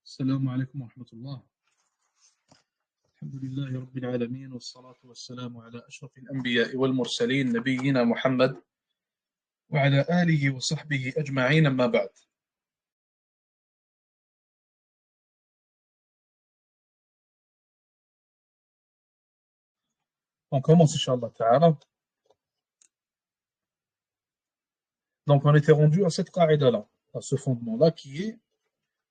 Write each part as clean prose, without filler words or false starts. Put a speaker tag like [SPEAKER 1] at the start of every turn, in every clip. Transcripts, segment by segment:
[SPEAKER 1] السلام عليكم ورحمة الله. الحمد لله رب العالمين والصلاة والسلام على أشرف الأنبياء والمرسلين نبينا محمد وعلى آله وصحبه أجمعين أما بعد. On commence, Inch'Allah Ta'ala. Donc, on était rendu à cette qaïda-là, à ce fondement-là qui est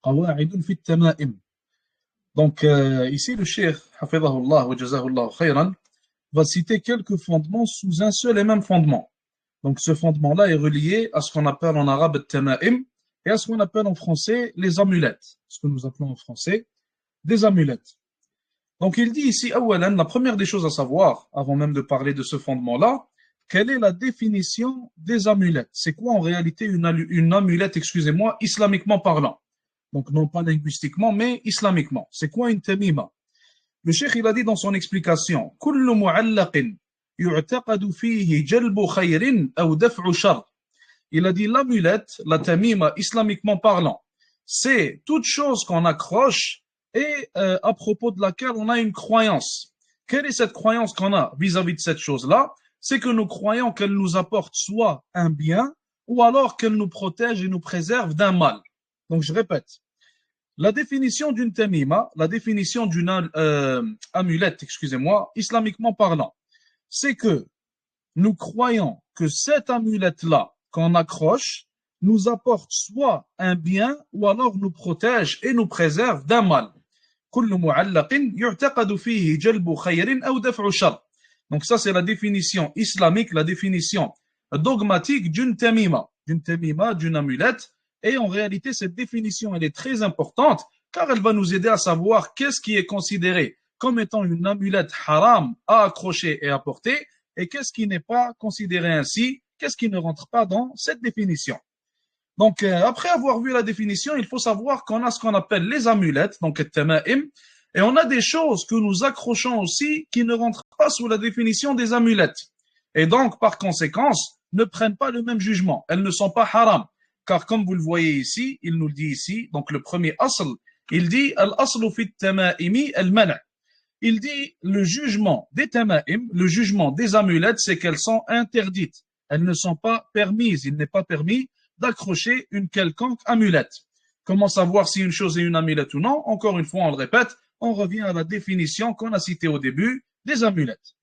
[SPEAKER 1] qawa'idun fi at-tama'im. Donc, ici, le cheikh, hafidhahullah wa jazahullah khayran, va citer quelques fondements sous un seul et même fondement. Donc, ce fondement-là est relié à ce qu'on appelle en arabe at-tama'im et à ce qu'on appelle en français les amulettes, ce que nous appelons en français des amulettes. Donc, il dit ici, awalan, la première des choses à savoir, avant même de parler de ce fondement-là, quelle est la définition des amulettes? C'est quoi en réalité une amulette, excusez-moi, islamiquement parlant? Donc, non pas linguistiquement, mais islamiquement. C'est quoi une tamima? Le cheikh, il a dit dans son explication, kullu mu'allaqin yu'taqadu fihi jalbu khayrin aw daf'u shar. Il a dit l'amulette, la tamima, islamiquement parlant, c'est toute chose qu'on accroche et à propos de laquelle on a une croyance. Quelle est cette croyance qu'on a vis-à-vis de cette chose-là? C'est que nous croyons qu'elle nous apporte soit un bien ou alors qu'elle nous protège et nous préserve d'un mal. Donc je répète, la définition d'une tamima, la définition d'une amulette, excusez-moi, islamiquement parlant, c'est que nous croyons que cette amulette-là qu'on accroche nous apporte soit un bien ou alors nous protège et nous préserve d'un mal. Donc ça c'est la définition islamique, la définition dogmatique d'une tamima, d'une amulette. Et en réalité cette définition elle est très importante car elle va nous aider à savoir qu'est-ce qui est considéré comme étant une amulette haram à accrocher et à porter et qu'est-ce qui n'est pas considéré ainsi, qu'est-ce qui ne rentre pas dans cette définition. Donc, après avoir vu la définition, il faut savoir qu'on a ce qu'on appelle les amulettes, donc at-tama'im, et on a des choses que nous accrochons aussi qui ne rentrent pas sous la définition des amulettes. Et donc, par conséquence, ne prennent pas le même jugement. Elles ne sont pas haram. Car comme vous le voyez ici, il nous le dit ici, donc le premier asl, il dit al-aslu fi at-tama'imi al-man'. Il dit le jugement des tama'im, le jugement des amulettes, c'est qu'elles sont interdites. Elles ne sont pas permises. Il n'est pas permis d'accrocher une quelconque amulette. Comment savoir si une chose est une amulette ou non? Encore une fois, on le répète, on revient à la définition qu'on a citée au début des amulettes.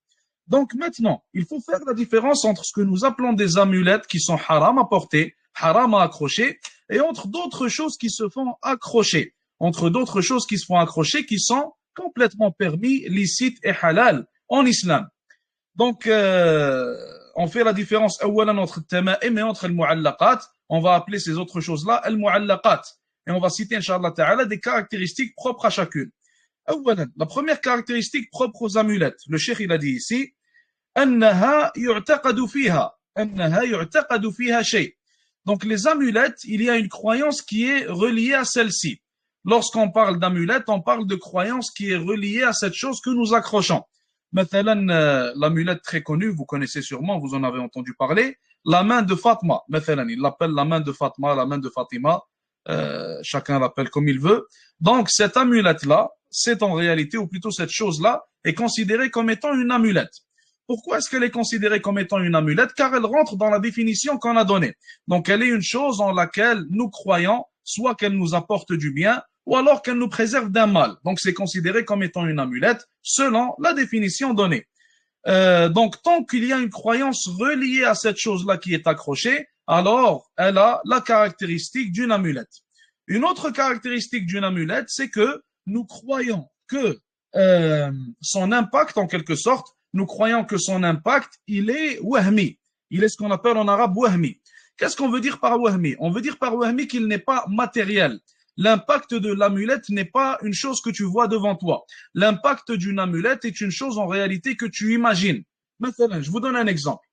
[SPEAKER 1] Donc maintenant, il faut faire la différence entre ce que nous appelons des amulettes qui sont haram à porter, haram à accrocher, et entre d'autres choses qui se font accrocher. Entre d'autres choses qui se font accrocher qui sont complètement permis, licites et halal en islam. Donc, on fait la différence entre tama'im et entre al-mu'allaqat. On va appeler ces autres choses-là al-mu'allaqat. Et on va citer, Inch'Allah Ta'ala, des caractéristiques propres à chacune. La première caractéristique propre aux amulettes, le cheikh il a dit ici, أنها يعتقد فيها شيء. Donc les amulettes, il y a une croyance qui est reliée à celle-ci. Lorsqu'on parle d'amulette, on parle de croyance qui est reliée à cette chose que nous accrochons. L'amulette très connue, vous connaissez sûrement, vous en avez entendu parler, la main de Fatma. Il l'appelle la main de Fatma, la main de Fatima. Chacun l'appelle comme il veut. Donc cette amulette-là, c'est en réalité, ou plutôt cette chose-là, est considérée comme étant une amulette. Pourquoi est-ce qu'elle est considérée comme étant une amulette? Car elle rentre dans la définition qu'on a donnée. Donc elle est une chose en laquelle nous croyons, soit qu'elle nous apporte du bien, ou alors qu'elle nous préserve d'un mal. Donc c'est considéré comme étant une amulette, selon la définition donnée. Donc tant qu'il y a une croyance reliée à cette chose-là qui est accrochée, alors elle a la caractéristique d'une amulette. Une autre caractéristique d'une amulette, c'est que nous croyons que son impact, en quelque sorte, nous croyons que son impact, il est wahmi. Il est ce qu'on appelle en arabe wahmi. Qu'est-ce qu'on veut dire par wahmi? On veut dire par wahmi qu'il n'est pas matériel. L'impact de l'amulette n'est pas une chose que tu vois devant toi. L'impact d'une amulette est une chose en réalité que tu imagines. Maintenant, je vous donne un exemple.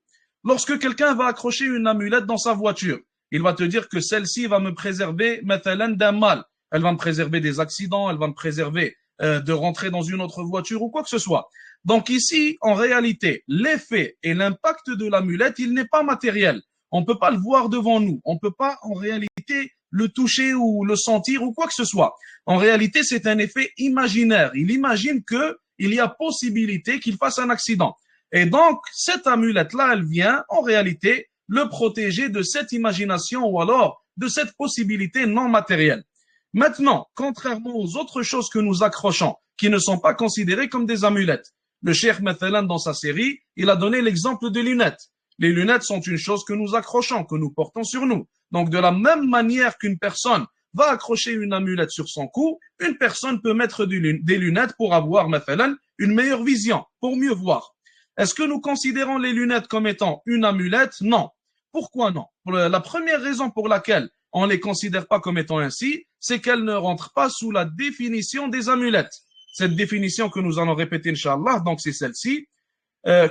[SPEAKER 1] Lorsque quelqu'un va accrocher une amulette dans sa voiture, il va te dire que celle-ci va me préserver d'un mal. Elle va me préserver des accidents, elle va me préserver de rentrer dans une autre voiture ou quoi que ce soit. Donc ici, en réalité, l'effet et l'impact de l'amulette, il n'est pas matériel. On ne peut pas le voir devant nous. On ne peut pas en réalité le toucher ou le sentir ou quoi que ce soit. En réalité, c'est un effet imaginaire. Il imagine qu'il y a possibilité qu'il fasse un accident. Et donc, cette amulette-là, elle vient en réalité le protéger de cette imagination ou alors de cette possibilité non matérielle. Maintenant, contrairement aux autres choses que nous accrochons, qui ne sont pas considérées comme des amulettes, le cheikh Mathalan dans sa série, il a donné l'exemple des lunettes. Les lunettes sont une chose que nous accrochons, que nous portons sur nous. Donc, de la même manière qu'une personne va accrocher une amulette sur son cou, une personne peut mettre des lunettes pour avoir, Mathalan, une meilleure vision, pour mieux voir. Est-ce que nous considérons les lunettes comme étant une amulette? Non. Pourquoi non? La première raison pour laquelle on ne les considère pas comme étant ainsi, c'est qu'elles ne rentrent pas sous la définition des amulettes. Cette définition que nous allons répéter, Inch'Allah, donc c'est celle-ci.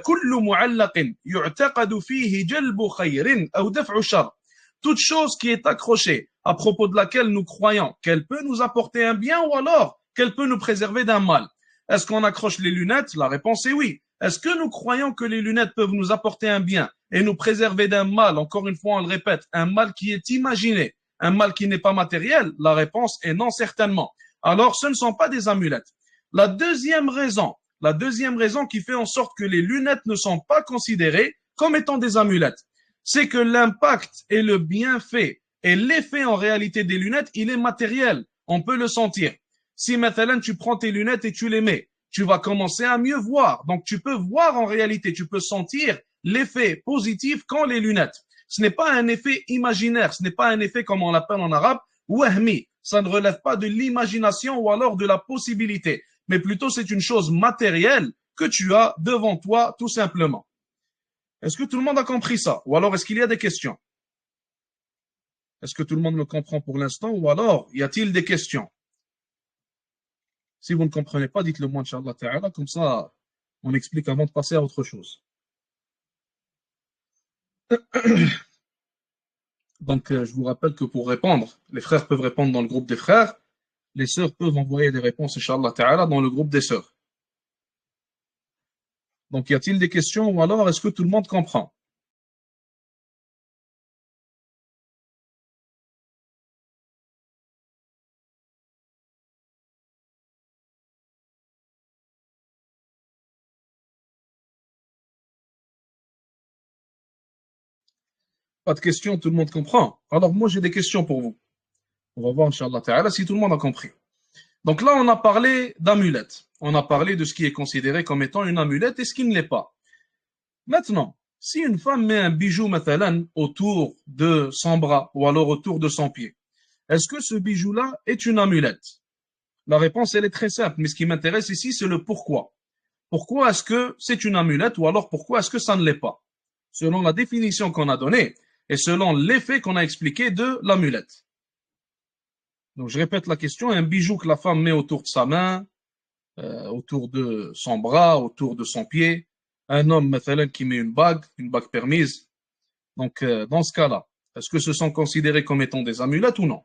[SPEAKER 1] كل معلق يعتقد فيه جلب خير أو دفع شر. Toute chose qui est accrochée, à propos de laquelle nous croyons qu'elle peut nous apporter un bien ou alors qu'elle peut nous préserver d'un mal. Est-ce qu'on accroche les lunettes? La réponse est oui. Est-ce que nous croyons que les lunettes peuvent nous apporter un bien et nous préserver d'un mal? Encore une fois, on le répète, un mal qui est imaginé, un mal qui n'est pas matériel? La réponse est non, certainement. Alors, ce ne sont pas des amulettes. La deuxième raison qui fait en sorte que les lunettes ne sont pas considérées comme étant des amulettes, c'est que l'impact et le bienfait et l'effet en réalité des lunettes, il est matériel. On peut le sentir. Si maintenant tu prends tes lunettes et tu les mets, tu vas commencer à mieux voir. Donc tu peux voir en réalité, tu peux sentir l'effet positif qu'ont les lunettes. Ce n'est pas un effet imaginaire, ce n'est pas un effet comme on l'appelle en arabe, wahmi. Ça ne relève pas de l'imagination ou alors de la possibilité, mais plutôt c'est une chose matérielle que tu as devant toi tout simplement. Est-ce que tout le monde a compris ça? Ou alors est-ce qu'il y a des questions? Est-ce que tout le monde me comprend pour l'instant? Ou alors y a-t-il des questions? Si vous ne comprenez pas, dites-le moi, Inch'Allah Ta'ala, comme ça on explique avant de passer à autre chose. Donc je vous rappelle que pour répondre, les frères peuvent répondre dans le groupe des frères, les sœurs peuvent envoyer des réponses, Inch'Allah Ta'ala, dans le groupe des sœurs. Donc y a-t-il des questions ou alors est-ce que tout le monde comprend? Pas de questions, tout le monde comprend. Alors moi j'ai des questions pour vous. On va voir, Inch'Allah Ta'ala, si tout le monde a compris. Donc là, on a parlé d'amulette. On a parlé de ce qui est considéré comme étant une amulette et ce qui ne l'est pas. Maintenant, si une femme met un bijou, mathalan, autour de son bras ou alors autour de son pied, est-ce que ce bijou-là est une amulette? La réponse, elle est très simple, mais ce qui m'intéresse ici, c'est le pourquoi. Pourquoi est-ce que c'est une amulette ou alors pourquoi est-ce que ça ne l'est pas? Selon la définition qu'on a donnée et selon l'effet qu'on a expliqué de l'amulette. Donc, je répète la question, un bijou que la femme met autour de sa main, autour de son bras, autour de son pied, un homme, mathalan, qui met une bague permise. Donc, dans ce cas-là, est-ce que ce sont considérés comme étant des amulettes ou non?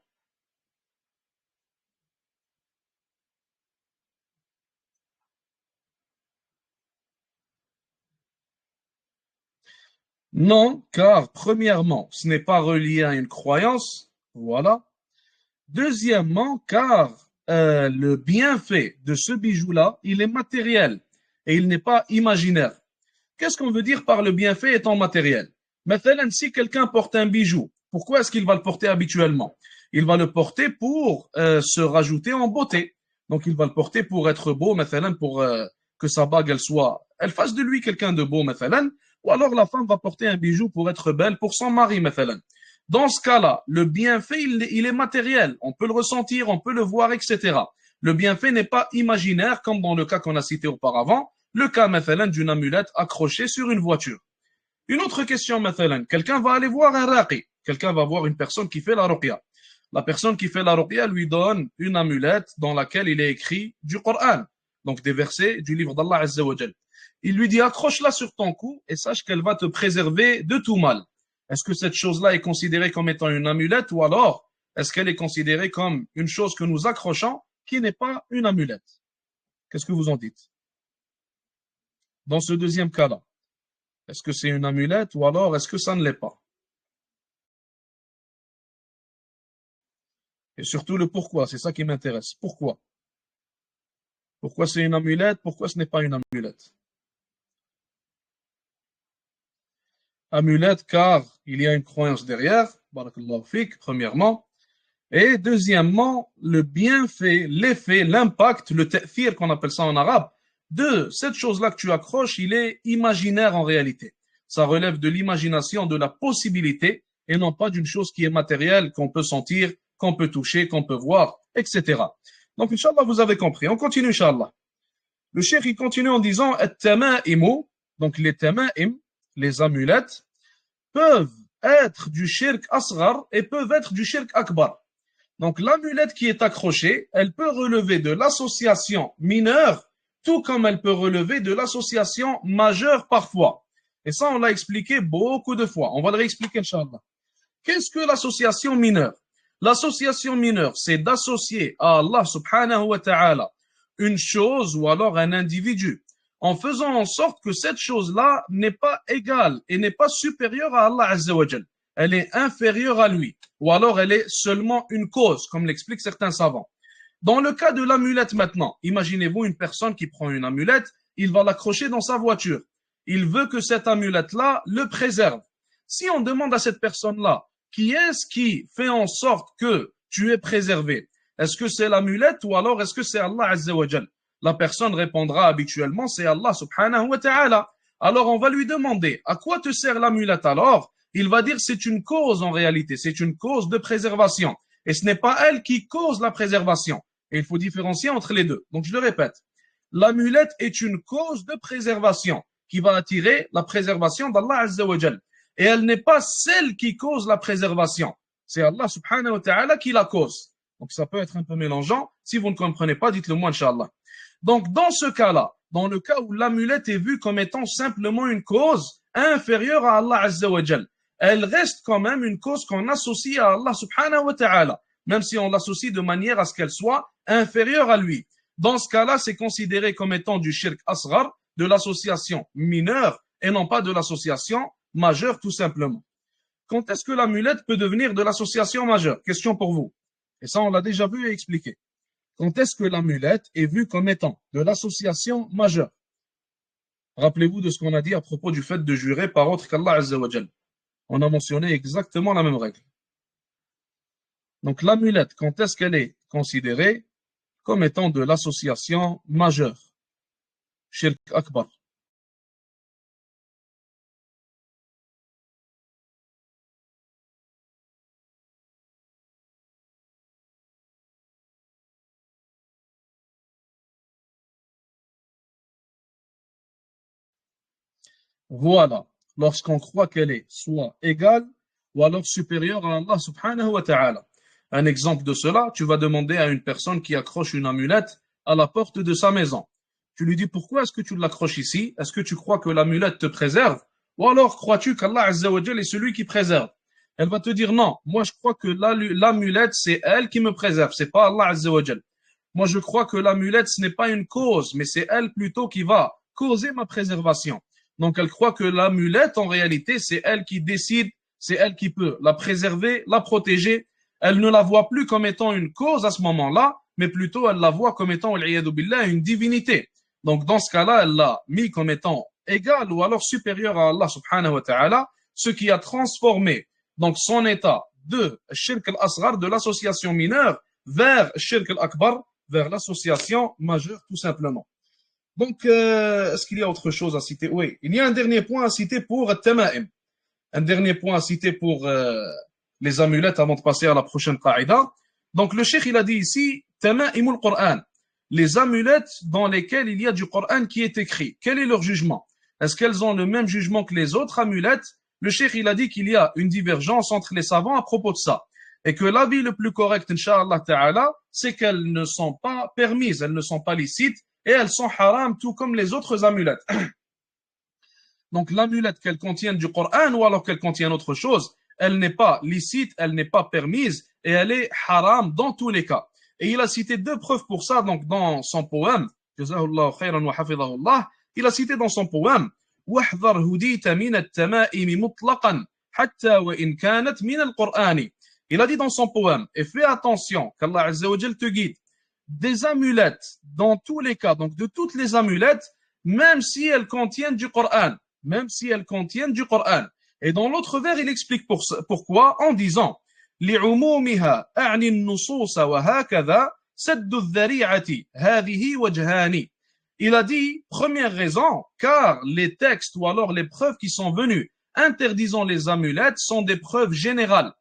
[SPEAKER 1] Non, car premièrement, ce n'est pas relié à une croyance, voilà. Deuxièmement, car le bienfait de ce bijou-là, il est matériel et il n'est pas imaginaire. Qu'est-ce qu'on veut dire par le bienfait étant matériel? Maintenant, si quelqu'un porte un bijou, pourquoi est-ce qu'il va le porter habituellement? Il va le porter pour se rajouter en beauté. Donc, il va le porter pour être beau, maintenant, pour que sa bague, elle fasse de lui quelqu'un de beau, maintenant. Ou alors, la femme va porter un bijou pour être belle pour son mari, maintenant. Dans ce cas-là, le bienfait, il est matériel. On peut le ressentir, on peut le voir, etc. Le bienfait n'est pas imaginaire, comme dans le cas qu'on a cité auparavant, le cas, mathalan, d'une amulette accrochée sur une voiture. Une autre question, mathalan, quelqu'un va aller voir un raqi, quelqu'un va voir une personne qui fait la ruqya. La personne qui fait la ruqya lui donne une amulette dans laquelle il est écrit du Coran, donc des versets du livre d'Allah Azza wa Jal. Il lui dit accroche-la sur ton cou et sache qu'elle va te préserver de tout mal. Est-ce que cette chose-là est considérée comme étant une amulette ou alors est-ce qu'elle est considérée comme une chose que nous accrochons qui n'est pas une amulette? Qu'est-ce que vous en dites? Dans ce deuxième cas-là, est-ce que c'est une amulette ou alors est-ce que ça ne l'est pas? Et surtout le pourquoi, c'est ça qui m'intéresse. Pourquoi? Pourquoi c'est une amulette? Pourquoi ce n'est pas une amulette? Amulette, car il y a une croyance derrière, barakallahu fik, premièrement. Et deuxièmement, le bienfait, l'effet, l'impact, le ta'thir qu'on appelle ça en arabe, de cette chose-là que tu accroches, il est imaginaire en réalité. Ça relève de l'imagination, de la possibilité, et non pas d'une chose qui est matérielle, qu'on peut sentir, qu'on peut toucher, qu'on peut voir, etc. Donc, Inch'Allah, vous avez compris. On continue, Inch'Allah. Le cheikh, il continue en disant, at-tama'imu, donc les tama'im, les amulettes, peuvent être du shirk asghar et peuvent être du shirk akbar. Donc l'amulette qui est accrochée, elle peut relever de l'association mineure, tout comme elle peut relever de l'association majeure parfois. Et ça, on l'a expliqué beaucoup de fois. On va le réexpliquer, Inch'Allah. Qu'est-ce que l'association mineure? L'association mineure, c'est d'associer à Allah subhanahu wa ta'ala une chose ou alors un individu, en faisant en sorte que cette chose-là n'est pas égale et n'est pas supérieure à Allah azza wa jal. Elle est inférieure à lui, ou alors elle est seulement une cause, comme l'expliquent certains savants. Dans le cas de l'amulette maintenant, imaginez-vous une personne qui prend une amulette, il va l'accrocher dans sa voiture. Il veut que cette amulette-là le préserve. Si on demande à cette personne-là, qui est-ce qui fait en sorte que tu es préservé? Est-ce que c'est l'amulette ou alors est-ce que c'est Allah azza wa jal? La personne répondra habituellement, c'est Allah subhanahu wa ta'ala. Alors on va lui demander, à quoi te sert l'amulette alors? Il va dire, c'est une cause en réalité, c'est une cause de préservation. Et ce n'est pas elle qui cause la préservation. Et il faut différencier entre les deux. Donc je le répète, l'amulette est une cause de préservation qui va attirer la préservation d'Allah azza wa jal. Et elle n'est pas celle qui cause la préservation. C'est Allah subhanahu wa ta'ala qui la cause. Donc ça peut être un peu mélangeant. Si vous ne comprenez pas, dites-le moi, Inch'Allah. Donc dans ce cas-là, dans le cas où l'amulette est vue comme étant simplement une cause inférieure à Allah azza wa jal, elle reste quand même une cause qu'on associe à Allah subhanahu wa ta'ala, même si on l'associe de manière à ce qu'elle soit inférieure à lui. Dans ce cas-là, c'est considéré comme étant du shirk asghar, de l'association mineure, et non pas de l'association majeure tout simplement. Quand est-ce que l'amulette peut devenir de l'association majeure? Question pour vous. Et ça, on l'a déjà vu et expliqué. Quand est-ce que l'amulette est vue comme étant de l'association majeure? Rappelez-vous de ce qu'on a dit à propos du fait de jurer par autre qu'Allah azza wa jal. On a mentionné exactement la même règle. Donc l'amulette, quand est-ce qu'elle est considérée comme étant de l'association majeure? Shirk akbar. Voilà, lorsqu'on croit qu'elle est soit égale ou alors supérieure à Allah subhanahu wa ta'ala. Un exemple de cela, tu vas demander à une personne qui accroche une amulette à la porte de sa maison. Tu lui dis pourquoi est-ce que tu l'accroches ici? Est-ce que tu crois que l'amulette te préserve? Ou alors crois-tu qu'Allah azza wa jal est celui qui préserve? Elle va te dire non, moi je crois que l'amulette c'est elle qui me préserve, c'est pas Allah azza wa jal. Moi je crois que l'amulette ce n'est pas une cause, mais c'est elle plutôt qui va causer ma préservation. Donc elle croit que l'amulette, en réalité, c'est elle qui décide, c'est elle qui peut la préserver, la protéger. Elle ne la voit plus comme étant une cause à ce moment-là, mais plutôt elle la voit comme étant, billah, une divinité. Donc dans ce cas-là, elle l'a mis comme étant égale ou alors supérieure à Allah subhanahu wa ta'ala, ce qui a transformé donc son état de shirk al-asghar, de l'association mineure, vers shirk al-akbar, vers l'association majeure tout simplement. Donc, est-ce qu'il y a autre chose à citer? Oui, il y a un dernier point à citer pour Tama'im. Un dernier point à citer pour les amulettes avant de passer à la prochaine qaïda. Donc, le cheikh, il a dit ici, Tama'imul Qur'an. Les amulettes dans lesquelles il y a du Qur'an qui est écrit. Quel est leur jugement? Est-ce qu'elles ont le même jugement que les autres amulettes? Le cheikh, il a dit qu'il y a une divergence entre les savants à propos de ça. Et que l'avis le plus correct, Inch'Allah Ta'ala, c'est qu'elles ne sont pas permises, elles ne sont pas licites, et elles sont haram tout comme les autres amulettes. Donc l'amulette qu'elle contienne du Coran ou alors qu'elle contienne autre chose, elle n'est pas licite, elle n'est pas permise et elle est haram dans tous les cas. Et il a cité deux preuves pour ça donc dans son poème. Jazahullahu khayran wa hafidhahullah. Il a cité dans son poème واحذر هديت من التمائم مطلقا حتى وإن كانت من القرآن Il a dit dans son poème, et fais attention qu'Allah Azza wa Jal te guide, des amulettes, dans tous les cas, donc de toutes les amulettes, même si elles contiennent du Coran, même si elles contiennent du Coran. Et dans l'autre vers, il explique pourquoi en disant لعمومها أعني النصوص وهكذا سد الذريعة هذه وجهان. Il a dit, première raison, car les textes ou alors les preuves qui sont venues interdisant les amulettes sont des preuves générales.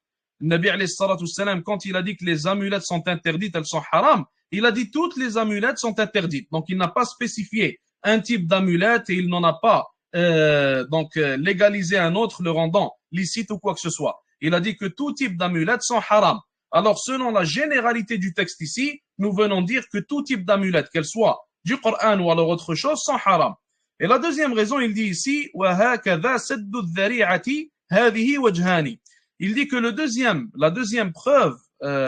[SPEAKER 1] Nabi alayhi salatu wassalam, quand il a dit que les amulettes sont interdites, elles sont haram, il a dit toutes les amulettes sont interdites. Donc il n'a pas spécifié un type d'amulette et il n'en a pas légalisé un autre, le rendant licite ou quoi que ce soit. Il a dit que tout type d'amulettes sont haram. Alors selon la généralité du texte ici, nous venons dire que tout type d'amulettes, qu'elles soient du Coran ou alors autre chose, sont haram. Et la deuxième raison, il dit ici وَهَكَذَا سَدُّ الذَّرِيعَةِ هَذِهِ وَجْهَانِ. Il dit que la deuxième preuve,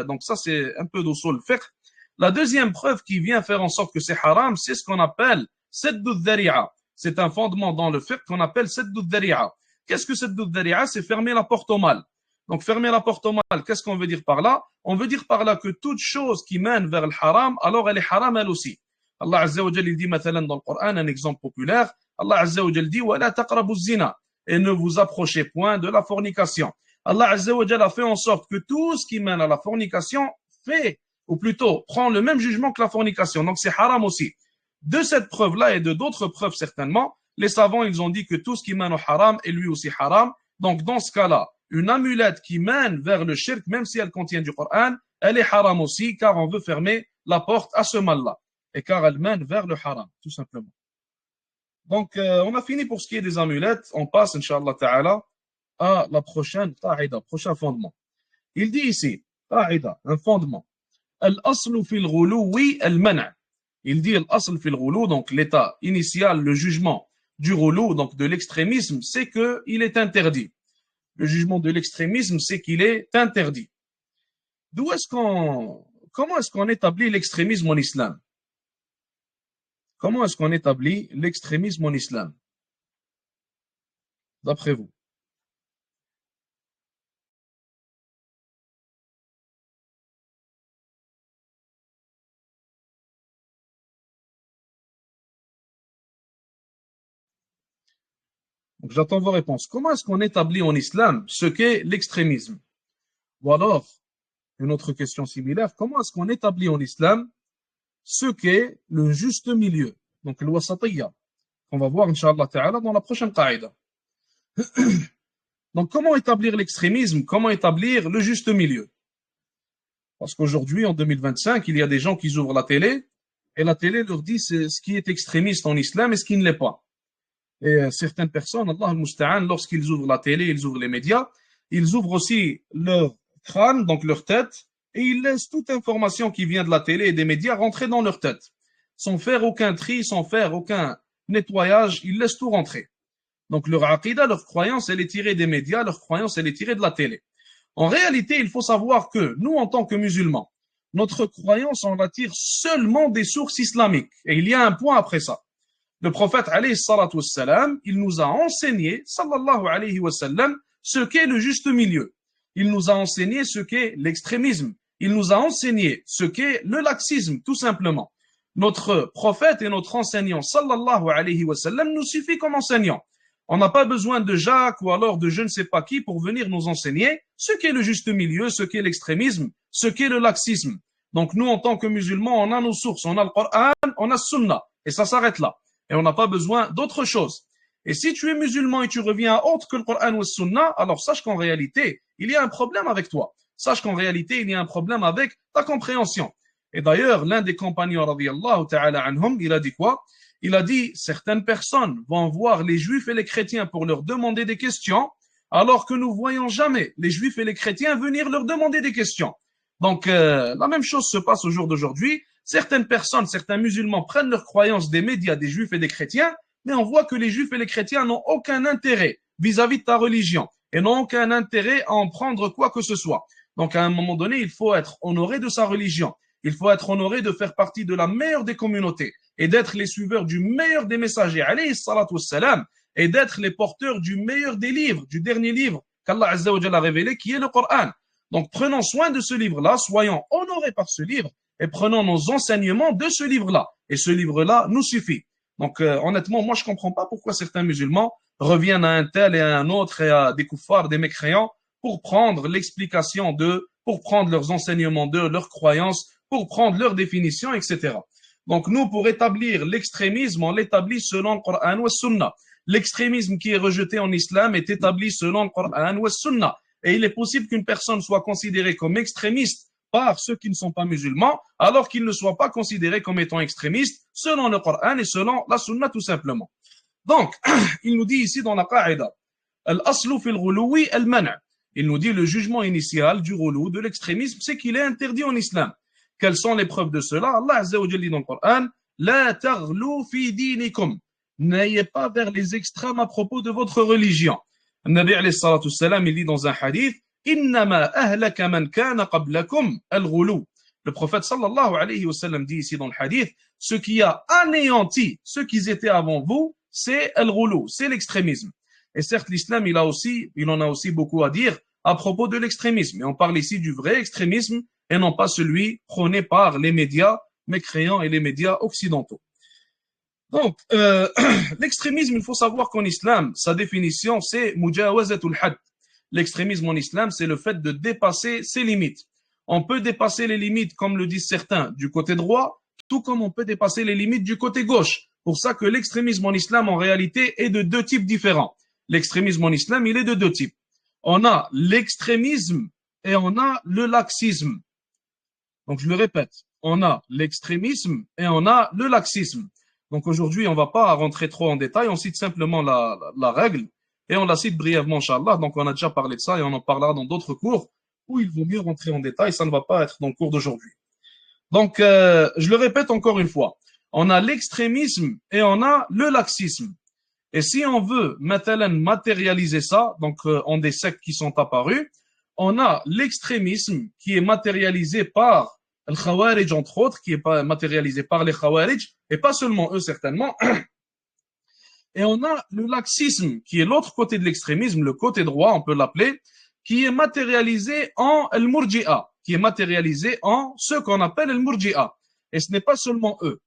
[SPEAKER 1] donc ça c'est un peu d'usul fiqh, la deuxième preuve qui vient faire en sorte que c'est haram, c'est ce qu'on appelle saddu dhari'a. C'est un fondement dans le fiqh qu'on appelle saddu dhari'a. Qu'est-ce que saddu dhari'a? C'est fermer la porte au mal. Donc fermer la porte au mal, qu'est-ce qu'on veut dire par là? On veut dire par là que toute chose qui mène vers le haram, alors elle est haram elle aussi. Allah Azza wa Jal il dit مثلا dans le Coran, un exemple populaire, Allah Azza wa Jal dit وَلَا تَقْرَبُوا الزِّنَا, et ne vous approchez point de la fornication. Allah Azza wa Jal a fait en sorte que tout ce qui mène à la fornication fait, ou plutôt prend le même jugement que la fornication. Donc c'est haram aussi. De cette preuve-là et de d'autres preuves certainement, les savants ils ont dit que tout ce qui mène au haram est lui aussi haram. Donc dans ce cas-là, une amulette qui mène vers le shirk, même si elle contient du Coran, elle est haram aussi, car on veut fermer la porte à ce mal-là. Et car elle mène vers le haram, tout simplement. Donc on a fini pour ce qui est des amulettes. On passe, Inch'Allah Ta'ala, à la prochaine qa'ida, prochain fondement. Il dit ici, qa'ida, un fondement. Al-aslu fil ghuluwi al-mana'. Il dit al-asl fil ghulu, donc l'état initial, le jugement du ghulu, donc de l'extrémisme, c'est qu'il est interdit. Le jugement de l'extrémisme, c'est qu'il est interdit. Comment est-ce qu'on établit l'extrémisme en islam? Comment est-ce qu'on établit l'extrémisme en islam? D'après vous? Donc, j'attends vos réponses. Comment est-ce qu'on établit en islam ce qu'est l'extrémisme? Ou alors, une autre question similaire, comment est-ce qu'on établit en islam ce qu'est le juste milieu? Donc, le wasatiyya, qu'on va voir, Inch'Allah Ta'ala, dans la prochaine qa'ida. Donc, comment établir l'extrémisme? Comment établir le juste milieu? Parce qu'aujourd'hui, en 2025, il y a des gens qui ouvrent la télé, et la télé leur dit ce qui est extrémiste en islam et ce qui ne l'est pas. Et certaines personnes, Allah al-Musta'an, lorsqu'ils ouvrent la télé, ils ouvrent les médias, ils ouvrent aussi leur crâne, donc leur tête, et ils laissent toute information qui vient de la télé et des médias rentrer dans leur tête. Sans faire aucun tri, sans faire aucun nettoyage, ils laissent tout rentrer. Donc leur aqidah, leur croyance, elle est tirée des médias, leur croyance, elle est tirée de la télé. En réalité, il faut savoir que nous, en tant que musulmans, notre croyance, on la tire seulement des sources islamiques. Et il y a un point après ça. Le prophète, alayhi salatu wassalam, il nous a enseigné, sallallahu alayhi wa sallam, ce qu'est le juste milieu. Il nous a enseigné ce qu'est l'extrémisme. Il nous a enseigné ce qu'est le laxisme, tout simplement. Notre prophète et notre enseignant, sallallahu alayhi wa sallam, nous suffit comme enseignant. On n'a pas besoin de Jacques ou alors de je ne sais pas qui pour venir nous enseigner ce qu'est le juste milieu, ce qu'est l'extrémisme, ce qu'est le laxisme. Donc nous, en tant que musulmans, on a nos sources, on a le Coran, on a le Sunna, et ça s'arrête là. Et on n'a pas besoin d'autre chose. Et si tu es musulman et tu reviens à autre que le Coran ou le Sunna, alors sache qu'en réalité, il y a un problème avec toi. Sache qu'en réalité, il y a un problème avec ta compréhension. Et d'ailleurs, l'un des compagnons, radiyallahu ta'ala anhum, il a dit quoi? Il a dit, certaines personnes vont voir les juifs et les chrétiens pour leur demander des questions, alors que nous voyons jamais les juifs et les chrétiens venir leur demander des questions. Donc, la même chose se passe au jour d'aujourd'hui. Certaines personnes, certains musulmans prennent leurs croyances des médias, des juifs et des chrétiens, mais on voit que les juifs et les chrétiens n'ont aucun intérêt vis-à-vis de ta religion et n'ont aucun intérêt à en prendre quoi que ce soit. Donc, à un moment donné, il faut être honoré de sa religion. Il faut être honoré de faire partie de la meilleure des communautés et d'être les suiveurs du meilleur des messagers, alayhi salatu wassalam, et d'être les porteurs du meilleur des livres, du dernier livre qu'Allah Azza wa Jalla a révélé, qui est le Coran. Donc prenons soin de ce livre-là, soyons honorés par ce livre et prenons nos enseignements de ce livre-là. Et ce livre-là nous suffit. Donc honnêtement, moi je comprends pas pourquoi certains musulmans reviennent à un tel et à un autre et à des kuffars, des mécréants, pour prendre l'explication d'eux, pour prendre leurs enseignements d'eux, leurs croyances, pour prendre leurs définitions, etc. Donc nous, pour établir l'extrémisme, on l'établit selon le Coran ou le Sunna. L'extrémisme qui est rejeté en islam est établi selon le Coran ou le Sunna. Et il est possible qu'une personne soit considérée comme extrémiste par ceux qui ne sont pas musulmans, alors qu'il ne soit pas considéré comme étant extrémiste selon le Coran et selon la Sunna tout simplement. Donc, il nous dit ici dans la Qa'ida, al-aslu fil ghuluwi al-man'. Il nous dit le jugement initial du ghulou, de l'extrémisme, c'est qu'il est interdit en islam. Quelles sont les preuves de cela? Allah Azza wa Jalla dit dans le Coran, la taghlu fi dinikum. N'ayez pas vers les extrêmes à propos de votre religion. Nabi alayhi salatu salam, il dit dans un hadith, innama ahlaka man kana qablakum al-ghulu. Le prophète sallallahu alayhi wa sallam dit ici dans le hadith, ce qui a anéanti ceux qui étaient avant vous, c'est al-ghulu, c'est l'extrémisme. Et certes, l'islam, il en a aussi beaucoup à dire à propos de l'extrémisme. Et on parle ici du vrai extrémisme et non pas celui prôné par les médias mécréants et les médias occidentaux. Donc, l'extrémisme, il faut savoir qu'en islam, sa définition, c'est mujawazatul had. L'extrémisme en islam, c'est le fait de dépasser ses limites. On peut dépasser les limites, comme le disent certains, du côté droit, tout comme on peut dépasser les limites du côté gauche. Pour ça que l'extrémisme en islam, en réalité, est de deux types différents. L'extrémisme en islam, il est de deux types. On a l'extrémisme et on a le laxisme. Donc, je le répète, on a l'extrémisme et on a le laxisme. Donc, aujourd'hui, on ne va pas rentrer trop en détail, on cite simplement la règle et on la cite brièvement, Inch'Allah. Donc, on a déjà parlé de ça et on en parlera dans d'autres cours où il vaut mieux rentrer en détail, ça ne va pas être dans le cours d'aujourd'hui. Donc, je le répète encore une fois, on a l'extrémisme et on a le laxisme. Et si on veut maintenant matérialiser ça, donc en des sectes qui sont apparus, on a l'extrémisme qui est matérialisé par le Khawarij, entre autres, qui est matérialisé par les Khawarij, et pas seulement eux certainement. Et on a le laxisme, qui est l'autre côté de l'extrémisme, le côté droit, on peut l'appeler, qui est matérialisé en al-Murji'a, qui est matérialisé en ce qu'on appelle al-Murji'a. Et ce n'est pas seulement eux.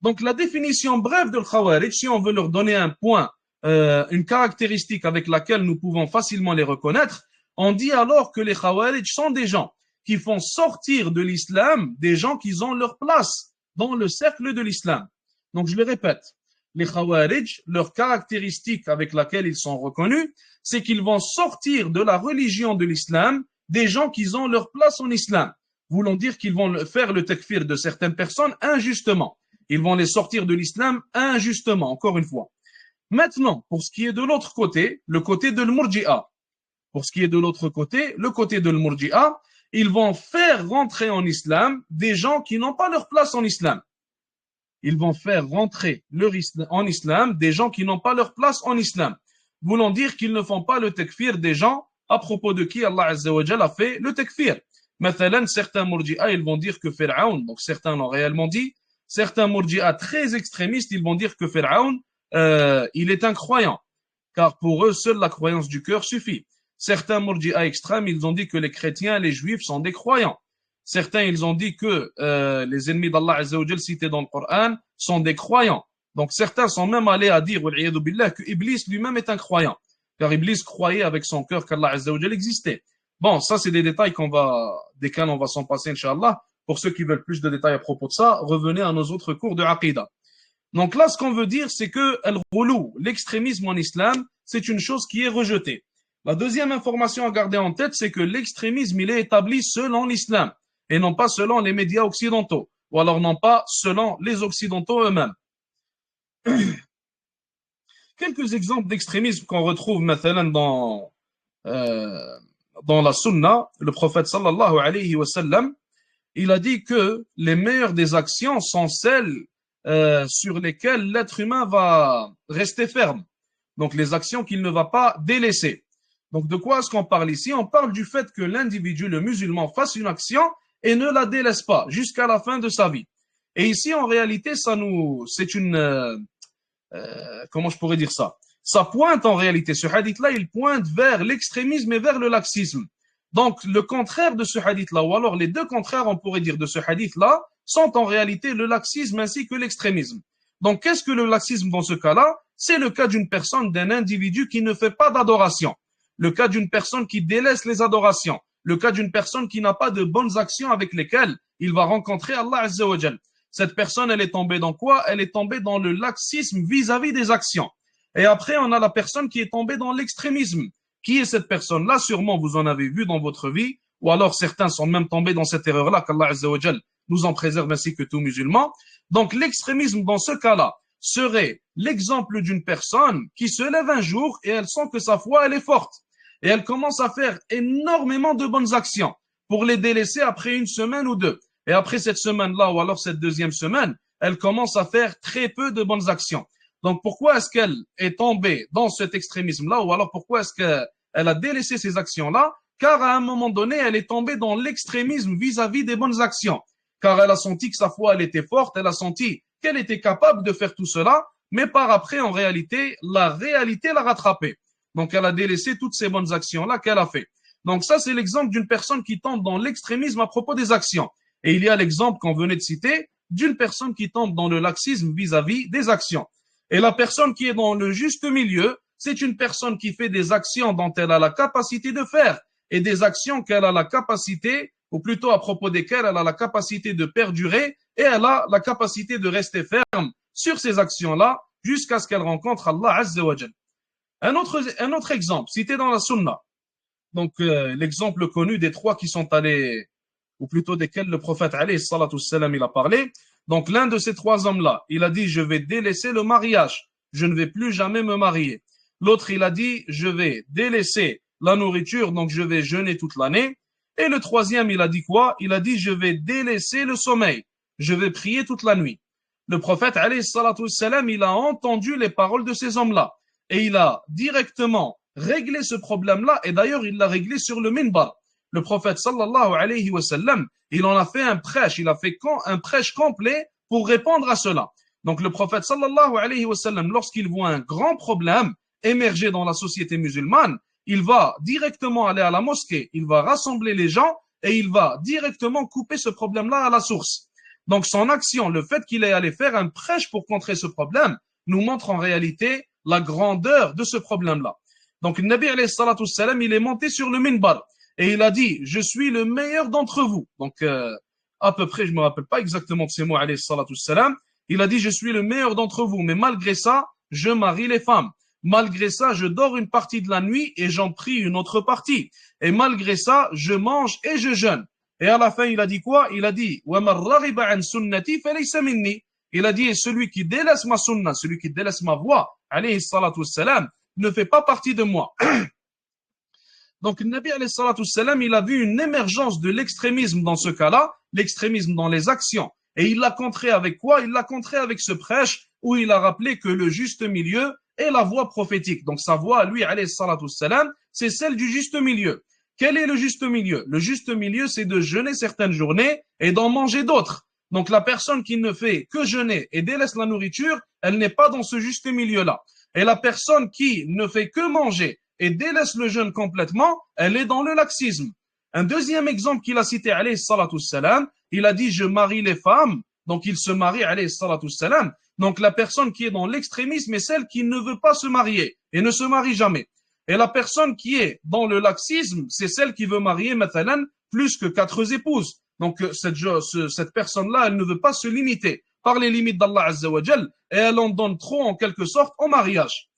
[SPEAKER 1] Donc la définition brève de Khawarij, si on veut leur donner un point, une caractéristique avec laquelle nous pouvons facilement les reconnaître, on dit alors que les Khawarij sont des gens qui font sortir de l'islam des gens qui ont leur place dans le cercle de l'islam. Donc je le répète, les Khawarij, leur caractéristique avec laquelle ils sont reconnus, c'est qu'ils vont sortir de la religion de l'islam des gens qui ont leur place en islam. Voulant dire qu'ils vont faire le takfir de certaines personnes injustement. Ils vont les sortir de l'islam injustement, encore une fois. Maintenant, pour ce qui est de l'autre côté, le côté de l'Murji'a, pour ce qui est de l'autre côté, le côté de l'Murji'a, ils vont faire rentrer en islam des gens qui n'ont pas leur place en islam. Ils vont faire rentrer en islam des gens qui n'ont pas leur place en islam. Voulant dire qu'ils ne font pas le takfir des gens à propos de qui Allah Azza wa Jalla a fait le takfir. Mathalan, certains Murji'a, ils vont dire que Pharaon, donc certains l'ont réellement dit, certains Murji'a très extrémistes, ils vont dire que Pharaon, il est un croyant, car pour eux, seule la croyance du cœur suffit. Certains Murji'a extrêmes, ils ont dit que les chrétiens et les juifs sont des croyants. Certains, ils ont dit que les ennemis d'Allah Azza wa Jal cités dans le Coran sont des croyants. Donc certains sont même allés à dire que Iblis lui-même est un croyant, car Iblis croyait avec son cœur qu'Allah Azza wa Jal existait. Bon, ça c'est des détails desquels on va s'en passer, Inch'Allah. Pour ceux qui veulent plus de détails à propos de ça, revenez à nos autres cours de Aqidah. Donc là, ce qu'on veut dire, c'est que al-ghulu, l'extrémisme en islam, c'est une chose qui est rejetée. La deuxième information à garder en tête, c'est que l'extrémisme, il est établi selon l'islam et non pas selon les médias occidentaux, ou alors non pas selon les occidentaux eux-mêmes. Quelques exemples d'extrémisme qu'on retrouve maintenant dans la sunna, le prophète sallallahu alayhi wa sallam, il a dit que les meilleures des actions sont celles sur lesquelles l'être humain va rester ferme. Donc les actions qu'il ne va pas délaisser. Donc de quoi est-ce qu'on parle ici? On parle du fait que l'individu, le musulman, fasse une action et ne la délaisse pas jusqu'à la fin de sa vie. Et ici, en réalité, c'est une, comment je pourrais dire ça? Ça pointe en réalité, ce hadith-là, il pointe vers l'extrémisme et vers le laxisme. Donc, le contraire de ce hadith-là, ou alors les deux contraires, on pourrait dire, de ce hadith-là, sont en réalité le laxisme ainsi que l'extrémisme. Donc, qu'est-ce que le laxisme dans ce cas-là? C'est le cas d'une personne, d'un individu qui ne fait pas d'adoration. Le cas d'une personne qui délaisse les adorations. Le cas d'une personne qui n'a pas de bonnes actions avec lesquelles il va rencontrer Allah Azza wa Jal. Cette personne, elle est tombée dans quoi? Elle est tombée dans le laxisme vis-à-vis des actions. Et après, on a la personne qui est tombée dans l'extrémisme. Qui est cette personne-là? Sûrement, vous en avez vu dans votre vie, ou alors certains sont même tombés dans cette erreur-là, qu'Allah Azza wa Jal nous en préserve ainsi que tout musulman. Donc, l'extrémisme dans ce cas-là serait l'exemple d'une personne qui se lève un jour et elle sent que sa foi, elle est forte. Et elle commence à faire énormément de bonnes actions pour les délaisser après une semaine ou deux. Et après cette semaine-là, ou alors cette deuxième semaine, elle commence à faire très peu de bonnes actions. Donc, pourquoi est-ce qu'elle est tombée dans cet extrémisme-là, ou alors pourquoi est-ce qu'elle a délaissé ces actions-là? Car à un moment donné, elle est tombée dans l'extrémisme vis-à-vis des bonnes actions. Car elle a senti que sa foi, elle était forte, elle a senti qu'elle était capable de faire tout cela, mais par après, en réalité l'a rattrapée. Donc, elle a délaissé toutes ces bonnes actions-là qu'elle a fait. Donc, ça, c'est l'exemple d'une personne qui tombe dans l'extrémisme à propos des actions. Et il y a l'exemple qu'on venait de citer d'une personne qui tombe dans le laxisme vis-à-vis des actions. Et la personne qui est dans le juste milieu, c'est une personne qui fait des actions dont elle a la capacité de faire et des actions qu'elle a la capacité, ou plutôt à propos desquelles elle a la capacité de perdurer et elle a la capacité de rester ferme sur ces actions-là jusqu'à ce qu'elle rencontre Allah Azza wa Jal. Un autre exemple, cité dans la Sunna. Donc, l'exemple connu des trois qui sont allés, ou plutôt desquels le prophète alayhi salatu salam, il a parlé. Donc, l'un de ces trois hommes-là, il a dit, je vais délaisser le mariage. Je ne vais plus jamais me marier. L'autre, il a dit, je vais délaisser la nourriture, donc je vais jeûner toute l'année. Et le troisième, il a dit quoi? Il a dit, je vais délaisser le sommeil. Je vais prier toute la nuit. Le prophète alayhi salatu salam, il a entendu les paroles de ces hommes-là. Et il a directement réglé ce problème-là. Et d'ailleurs, il l'a réglé sur le minbar. Le prophète sallallahu alayhi wa sallam, il en a fait un prêche. Il a fait un prêche complet pour répondre à cela. Donc le prophète sallallahu alayhi wa sallam, lorsqu'il voit un grand problème émerger dans la société musulmane, il va directement aller à la mosquée, il va rassembler les gens et il va directement couper ce problème-là à la source. Donc son action, le fait qu'il ait allé faire un prêche pour contrer ce problème, nous montre en réalité la grandeur de ce problème-là. Donc le Nabi alayhi salatu salam, il est monté sur le minbar et il a dit, je suis le meilleur d'entre vous. Donc à peu près, je me rappelle pas exactement de ces mots alayhi salatu salam. Il a dit, je suis le meilleur d'entre vous, mais malgré ça, je marie les femmes. Malgré ça, je dors une partie de la nuit et j'en prie une autre partie. Et malgré ça, je mange et je jeûne. Et à la fin, il a dit quoi? Il a dit, il a dit, et celui qui délaisse ma sunna, celui qui délaisse ma voix, alayhi salatu salam, ne fait pas partie de moi. Donc, le Nabi alayhi salatu salam, il a vu une émergence de l'extrémisme dans ce cas-là, l'extrémisme dans les actions. Et il l'a contré avec quoi? Il l'a contré avec ce prêche où il a rappelé que le juste milieu est la voie prophétique. Donc sa voie, lui, alayhi salatu salam, c'est celle du juste milieu. Quel est le juste milieu? Le juste milieu, c'est de jeûner certaines journées et d'en manger d'autres. Donc la personne qui ne fait que jeûner et délaisse la nourriture, elle n'est pas dans ce juste milieu-là. Et la personne qui ne fait que manger et délaisse le jeûne complètement, elle est dans le laxisme. Un deuxième exemple qu'il a cité, alayhi salatu salam, il a dit, je marie les femmes. Donc, il se marie, alayhi salatu salam. Donc, la personne qui est dans l'extrémisme est celle qui ne veut pas se marier et ne se marie jamais. Et la personne qui est dans le laxisme, c'est celle qui veut marier, mathalan, plus que 4 épouses. Donc, cette personne-là, elle ne veut pas se limiter par les limites d'Allah Azza wa Jal et elle en donne trop, en quelque sorte, au mariage.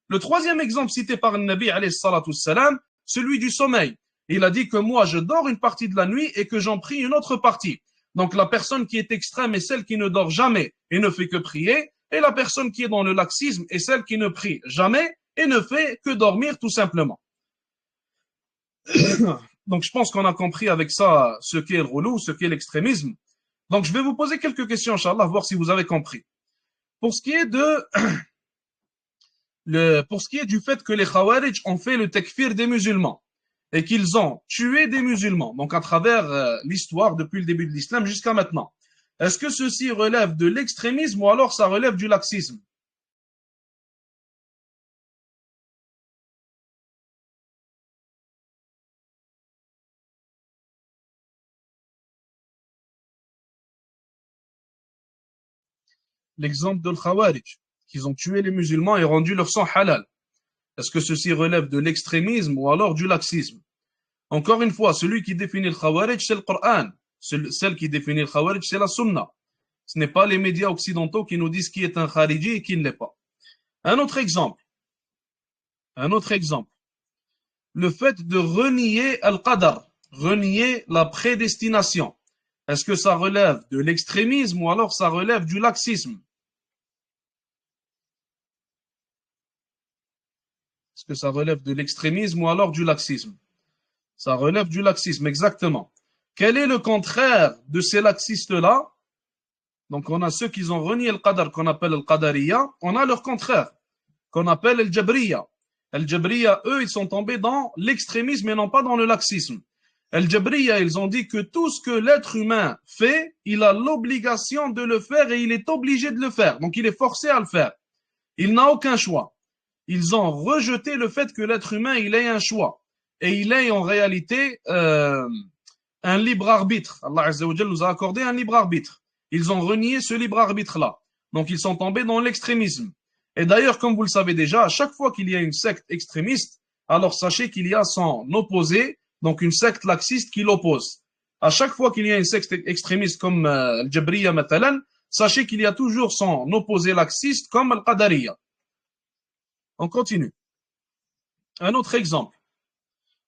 [SPEAKER 1] Le troisième exemple cité par le Nabi, alayhi salatu salam, celui du sommeil. Il a dit que moi, je dors une partie de la nuit et que j'en prie une autre partie. Donc la personne qui est extrême est celle qui ne dort jamais et ne fait que prier. Et la personne qui est dans le laxisme est celle qui ne prie jamais et ne fait que dormir tout simplement. Donc je pense qu'on a compris avec ça ce qu'est le roulou, ce qu'est l'extrémisme. Donc je vais vous poser quelques questions, Inch'Allah, voir si vous avez compris. Pour ce qui est du fait que les Khawarij ont fait le takfir des musulmans et qu'ils ont tué des musulmans, donc à travers l'histoire depuis le début de l'islam jusqu'à maintenant. Est-ce que ceci relève de l'extrémisme ou alors ça relève du laxisme? l'exemple de l'Khawarij, qu'ils ont tué les musulmans et rendu leur sang halal. Est-ce que ceci relève de l'extrémisme ou alors du laxisme? Encore une fois, celui qui définit le Khawarij, c'est le Coran. Celle qui définit le Khawarij, c'est la Sunna. Ce n'est pas les médias occidentaux qui nous disent qui est un Khariji et qui ne l'est pas. Un autre exemple. Le fait de renier al-Qadar, renier la prédestination. Est-ce que ça relève de l'extrémisme ou alors ça relève du laxisme? Est-ce que ça relève de l'extrémisme ou alors du laxisme? Ça relève du laxisme, exactement. Quel est le contraire de ces laxistes-là? Donc, on a ceux qui ont renié le qadar, qu'on appelle le qadariya. On a leur contraire, qu'on appelle le jabriya. Le jabriya, eux, ils sont tombés dans l'extrémisme et non pas dans le laxisme. Le jabriya, ils ont dit que tout ce que l'être humain fait, il a l'obligation de le faire et il est obligé de le faire. Donc, il est forcé à le faire. Il n'a aucun choix. Ils ont rejeté le fait que l'être humain, il ait un choix. Et il ait en réalité un libre arbitre. Allah Azza wa Jal nous a accordé un libre arbitre. Ils ont renié ce libre arbitre-là. Donc, ils sont tombés dans l'extrémisme. Et d'ailleurs, comme vous le savez déjà, à chaque fois qu'il y a une secte extrémiste, alors sachez qu'il y a son opposé, donc une secte laxiste qui l'oppose. À chaque fois qu'il y a une secte extrémiste comme le Jabriya Matalan, sachez qu'il y a toujours son opposé laxiste comme le Qadariya. On continue. Un autre exemple.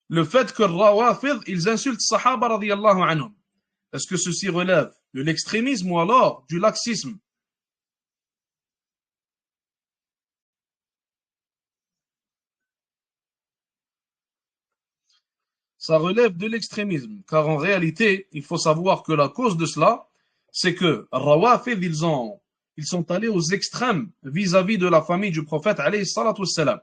[SPEAKER 1] Le fait que Rawafid, ils insultent Sahaba radiyallahu anhum. Est-ce que ceci relève de l'extrémisme ou alors du laxisme? Ça relève de l'extrémisme, car en réalité, il faut savoir que la cause de cela, c'est que Rawafid, ils sont allés aux extrêmes vis-à-vis de la famille du prophète, alayhi salatu wassalam.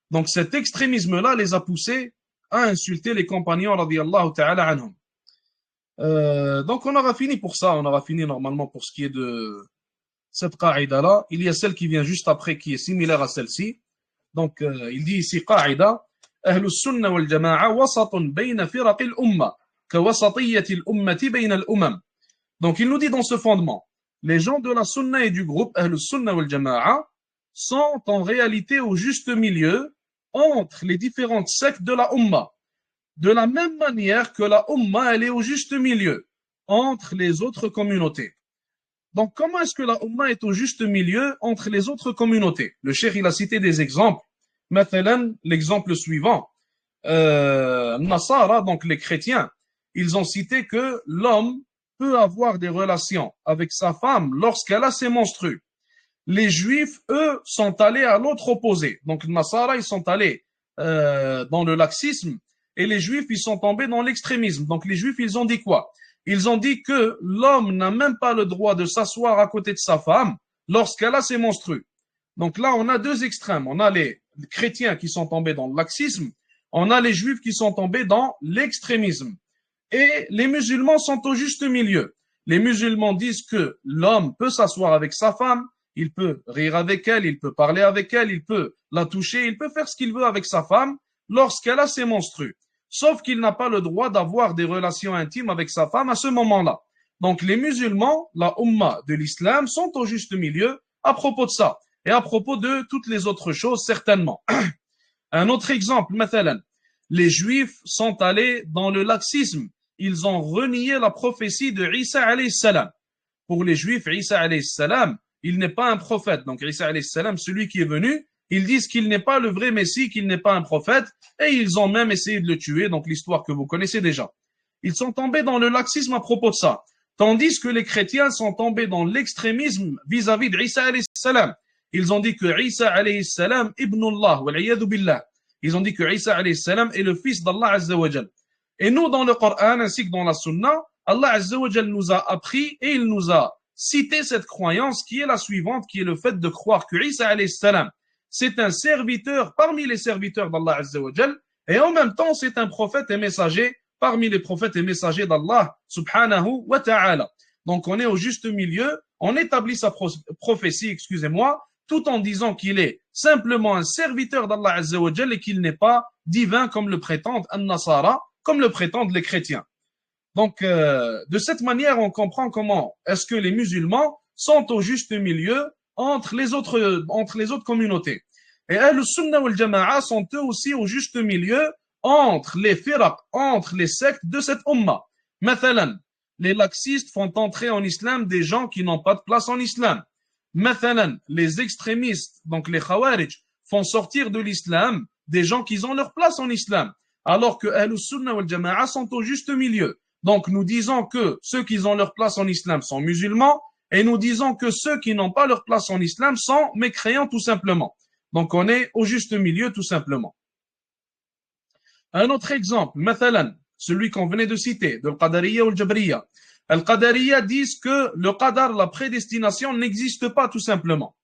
[SPEAKER 1] Donc cet extrémisme-là les a poussés à insulter les compagnons, radiyallahu ta'ala anhum. Donc on aura fini pour ça, on aura fini normalement pour ce qui est de cette qa'ida-là. Il y a celle qui vient juste après qui est similaire à celle-ci. Donc il dit ici qa'ida, أهل السنة والجماعة وسط بين فرق الأمة كوسطية الأمة بين الأمم. Donc il nous dit dans ce fondement, les gens de la sunna et du groupe أهل السنة والجماعة sont en réalité au juste milieu entre les différentes sectes de la Ummah. De la même manière que la Ummah, elle est au juste milieu entre les autres communautés. Donc, comment est-ce que la Ummah est au juste milieu entre les autres communautés? Le cheikh, il a cité des exemples. Maintenant, l'exemple suivant. Nasara, donc les chrétiens, ils ont cité que l'homme peut avoir des relations avec sa femme lorsqu'elle a ses menstrues. Les juifs, eux, sont allés à l'autre opposé. Donc, les Nasara, ils sont allés dans le laxisme et les juifs, ils sont tombés dans l'extrémisme. Donc, les juifs, ils ont dit quoi? Ils ont dit que l'homme n'a même pas le droit de s'asseoir à côté de sa femme lorsqu'elle a ses menstrues. Donc là, on a deux extrêmes. On a les chrétiens qui sont tombés dans le laxisme. On a les juifs qui sont tombés dans l'extrémisme. Et les musulmans sont au juste milieu. Les musulmans disent que l'homme peut s'asseoir avec sa femme, il peut rire avec elle, il peut parler avec elle, il peut la toucher, il peut faire ce qu'il veut avec sa femme lorsqu'elle a ses menstrues. Sauf qu'il n'a pas le droit d'avoir des relations intimes avec sa femme à ce moment-là. Donc les musulmans, la Ummah de l'islam, sont au juste milieu à propos de ça. Et à propos de toutes les autres choses, certainement. Un autre exemple, mathalan, les juifs sont allés dans le laxisme. Ils ont renié la prophétie de Isa alayhi salam. Pour les juifs, Isa alayhi salam, il n'est pas un prophète. Donc Isa alayhi salam, celui qui est venu, ils disent qu'il n'est pas le vrai Messie, qu'il n'est pas un prophète, et ils ont même essayé de le tuer, donc l'histoire que vous connaissez déjà. Ils sont tombés dans le laxisme à propos de ça. Tandis que les chrétiens sont tombés dans l'extrémisme vis-à-vis d'Isa alayhi salam. Ils ont dit que Isa alayhi salam, ibnullah, wal-iyadu billah. Ils ont dit que Isa alayhi salam est le fils d'Allah azza wa jal. Et nous, dans le Coran, ainsi que dans la Sunna, Allah azza wa jal nous a appris et il nous a cité cette croyance qui est la suivante, qui est le fait de croire que Isa alayhi salam, c'est un serviteur parmi les serviteurs d'Allah azza wa jal, et en même temps, c'est un prophète et messager parmi les prophètes et messagers d'Allah subhanahu wa ta'ala. Donc, on est au juste milieu, on établit sa prophétie, excusez-moi, tout en disant qu'il est simplement un serviteur d'Allah Azza wa Jal et qu'il n'est pas divin comme le prétendent An-Nasara, comme le prétendent les chrétiens. Donc, de cette manière, on comprend comment est-ce que les musulmans sont au juste milieu entre les autres communautés. Et Ahl-Sunnah wal Jama'a sont eux aussi au juste milieu entre les firaq, entre les sectes de cette umma. Mathalan, les laxistes font entrer en islam des gens qui n'ont pas de place en islam. Mathalan, les extrémistes, donc les khawarij, font sortir de l'islam des gens qui ont leur place en islam. Alors que Ahl-Sunnah wal Jama'a sont au juste milieu. Donc nous disons que ceux qui ont leur place en islam sont musulmans et nous disons que ceux qui n'ont pas leur place en islam sont mécréants tout simplement. Donc on est au juste milieu tout simplement. Un autre exemple, mathalan, celui qu'on venait de citer, de l'Qadariya ou le Jabriya. Al-Qadariya disent que le Qadar, la prédestination, n'existe pas tout simplement.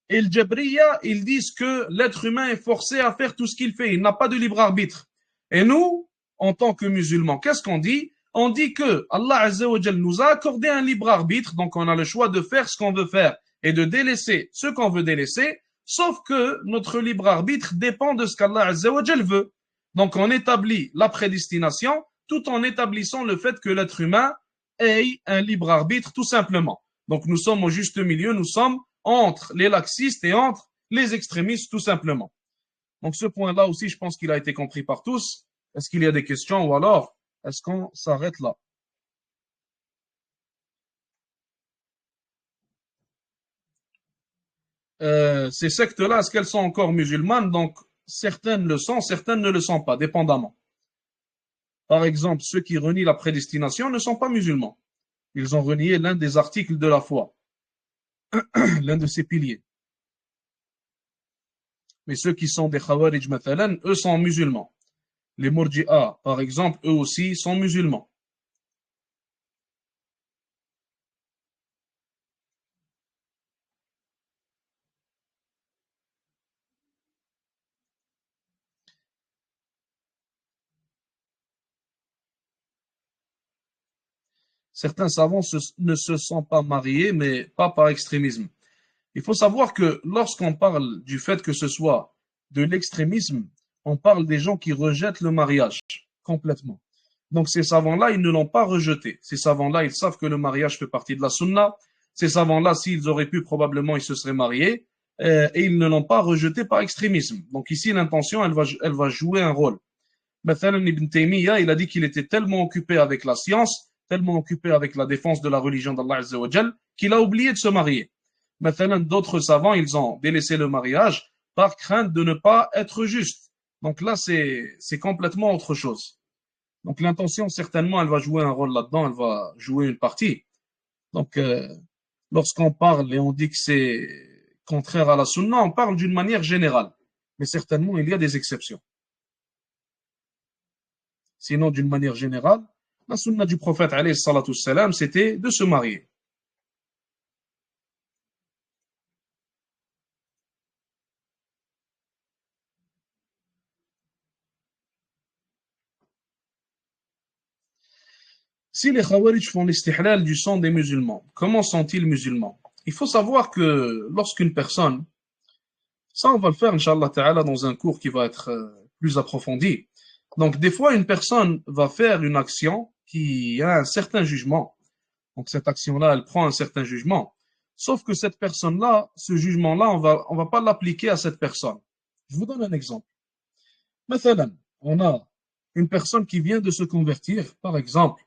[SPEAKER 1] Et le Jabriya, ils disent que l'être humain est forcé à faire tout ce qu'il fait, il n'a pas de libre arbitre. Et nous, en tant que musulmans, qu'est-ce qu'on dit? On dit que Allah Azza wa Jal nous a accordé un libre arbitre, donc on a le choix de faire ce qu'on veut faire et de délaisser ce qu'on veut délaisser, sauf que notre libre arbitre dépend de ce qu'Allah Azza wa Jal veut. Donc on établit la prédestination tout en établissant le fait que l'être humain ait un libre arbitre tout simplement. Donc nous sommes au juste milieu, nous sommes entre les laxistes et entre les extrémistes tout simplement. Donc ce point-là aussi, je pense qu'il a été compris par tous. Est-ce qu'il y a des questions ou alors est-ce qu'on s'arrête là? Ces sectes-là, est-ce qu'elles sont encore musulmanes? Donc certaines le sont, certaines ne le sont pas, dépendamment. Par exemple, ceux qui renient la prédestination ne sont pas musulmans. Ils ont renié l'un des articles de la foi, l'un de ses piliers. Mais ceux qui sont des Khawarij, mathalan, eux sont musulmans. Les Murji'a, par exemple, eux aussi sont musulmans. Certains savants ne se sont pas mariés, mais pas par extrémisme. Il faut savoir que lorsqu'on parle du fait que ce soit de l'extrémisme, on parle des gens qui rejettent le mariage complètement. Donc ces savants-là, ils ne l'ont pas rejeté. Ces savants-là, ils savent que le mariage fait partie de la sunna. Ces savants-là, s'ils auraient pu, probablement, ils se seraient mariés. Et ils ne l'ont pas rejeté par extrémisme. Donc ici, l'intention, elle va jouer un rôle. Mathalan Ibn Taymiyyah, il a dit qu'il était tellement occupé avec la science, tellement occupé avec la défense de la religion d'Allah Azza wa Jal, qu'il a oublié de se marier. Maintenant, d'autres savants, ils ont délaissé le mariage par crainte de ne pas être juste. Donc là, c'est complètement autre chose. Donc l'intention, certainement, elle va jouer un rôle là-dedans, elle va jouer une partie. Donc, lorsqu'on parle et on dit que c'est contraire à la sunna, on parle d'une manière générale. Mais certainement, il y a des exceptions. Sinon, d'une manière générale, la sunna du prophète, alayhi salatu salam, c'était de se marier. Si les Khawarij font l'istihlal du sang des musulmans, comment sont-ils musulmans? Il faut savoir que lorsqu'une personne, ça on va le faire, Inch'Allah Ta'ala, dans un cours qui va être plus approfondi. Donc des fois, une personne va faire une action qui a un certain jugement. Donc cette action-là, elle prend un certain jugement. Sauf que cette personne-là, ce jugement-là, on va pas l'appliquer à cette personne. Je vous donne un exemple. Mathalan, on a une personne qui vient de se convertir, par exemple.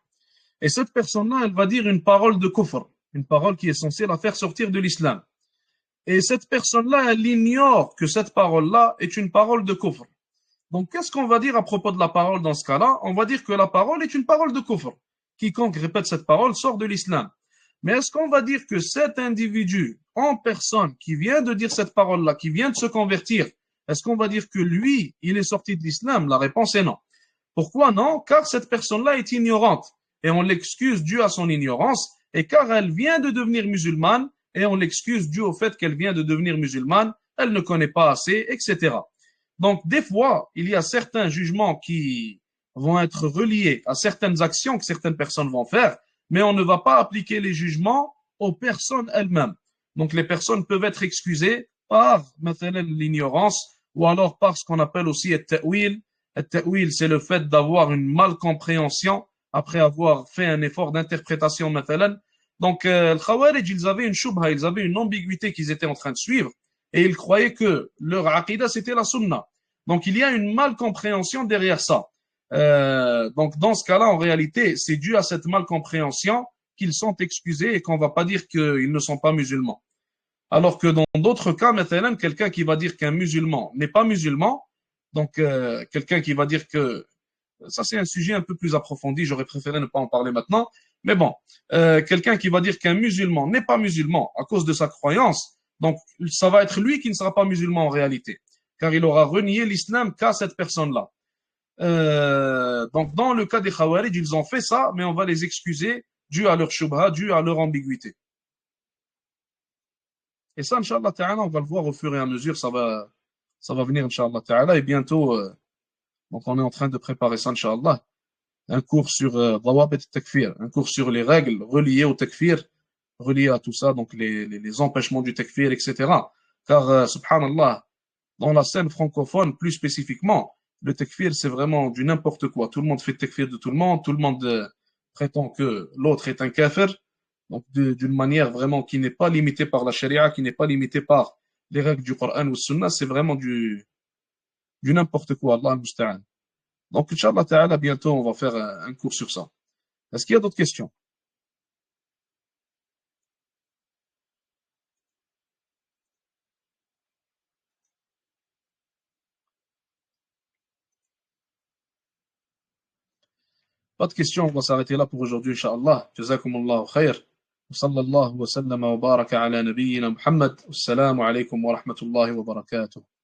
[SPEAKER 1] Et cette personne-là, elle va dire une parole de kufr, une parole qui est censée la faire sortir de l'islam. Et cette personne-là, elle ignore que cette parole-là est une parole de kufr. Donc, qu'est-ce qu'on va dire à propos de la parole dans ce cas-là? On va dire que la parole est une parole de kufr. Quiconque répète cette parole sort de l'islam. Mais est-ce qu'on va dire que cet individu en personne qui vient de dire cette parole-là, qui vient de se convertir, est-ce qu'on va dire que lui, il est sorti de l'islam? La réponse est non. Pourquoi non? Car cette personne-là est ignorante. Et on l'excuse dû à son ignorance, et car elle vient de devenir musulmane, et on l'excuse dû au fait qu'elle vient de devenir musulmane, elle ne connaît pas assez, etc. Donc, des fois, il y a certains jugements qui vont être reliés à certaines actions que certaines personnes vont faire, mais on ne va pas appliquer les jugements aux personnes elles-mêmes. Donc, les personnes peuvent être excusées par maintenant l'ignorance, ou alors par ce qu'on appelle aussi at-ta'wil. At-ta'wil, c'est le fait d'avoir une malcompréhension après avoir fait un effort d'interprétation, mathalan, Donc, les Khawarij, ils avaient une shubha, ils avaient une ambiguïté qu'ils étaient en train de suivre, et ils croyaient que leur aqidah, c'était la sunna. Donc, il y a une malcompréhension derrière ça. Donc, dans ce cas-là, en réalité, c'est dû à cette malcompréhension qu'ils sont excusés et qu'on ne va pas dire qu'ils ne sont pas musulmans. Alors que dans d'autres cas, maintenant, quelqu'un qui va dire qu'un musulman n'est pas musulman, donc quelqu'un qui va dire que ça c'est un sujet un peu plus approfondi, j'aurais préféré ne pas en parler maintenant, mais bon, quelqu'un qui va dire qu'un musulman n'est pas musulman à cause de sa croyance, donc ça va être lui qui ne sera pas musulman en réalité, car il aura renié l'islam qu'à cette personne-là. Donc dans le cas des Khawarij, ils ont fait ça, mais on va les excuser dû à leur shubha, dû à leur ambiguïté. Et ça, Inch'Allah Ta'ala, on va le voir au fur et à mesure, ça va venir, Inch'Allah Ta'ala, et bientôt, donc on est en train de préparer ça, Inch'Allah, un cours sur Dawabit Takfir, un cours sur les règles reliées au Takfir, reliées à tout ça, donc les empêchements du Takfir, etc. Car, subhanallah, dans la scène francophone, plus spécifiquement, le Takfir, c'est vraiment du n'importe quoi. Tout le monde fait le Takfir de tout le monde prétend que l'autre est un kafir, donc d'une manière vraiment qui n'est pas limitée par la charia, qui n'est pas limitée par les règles du Coran ou Sunna, c'est vraiment du n'importe quoi, Allah al-Musta'an. Donc, Inch'Allah Ta'ala, bientôt, on va faire un cours sur ça. Est-ce qu'il y a d'autres questions? Pas de questions, on va s'arrêter là pour aujourd'hui, Inch'Allah. Jazakumullahu khair. وصلى الله وسلم وبارك على نبينا محمد والسلام عليكم ورحمة الله وبركاته